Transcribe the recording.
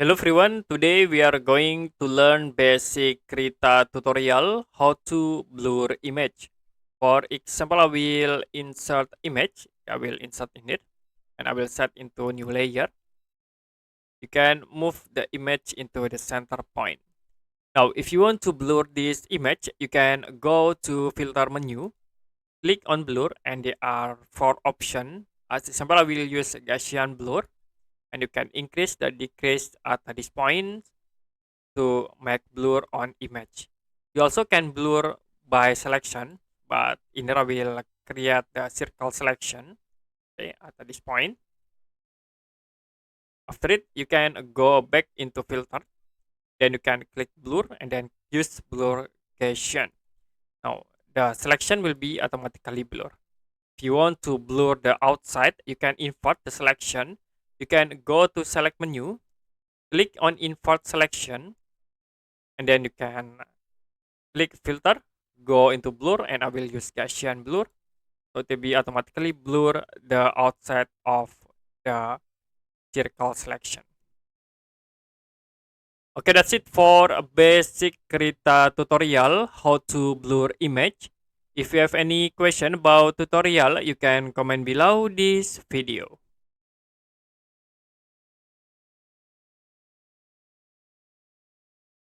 Hello everyone, today we are going to learn basic Krita tutorial how to blur image. For example, I will insert image, I will insert in it and I will set into a new layer. You can move the image into the center point. Now, if you want to blur this image, you can go to filter menu, click on blur and there are four options. As example, I will use Gaussian blur and you can increase the decrease at this point to make blur on image. You also can blur by selection, but in here I will create the circle selection, okay, at this point. After it, you can go back into filter, then you can click blur and then use blur Gaussian. Now the selection will be automatically blur. If you want to blur the outside, you can invert the selection. You can go to select menu, click on invert selection, and then you can click filter, go into blur, and I will use Gaussian blur. So to be automatically blur the outside of the circle selection. Okay, that's it for a basic Krita tutorial how to blur image. If you have any question about tutorial, you can comment below this video.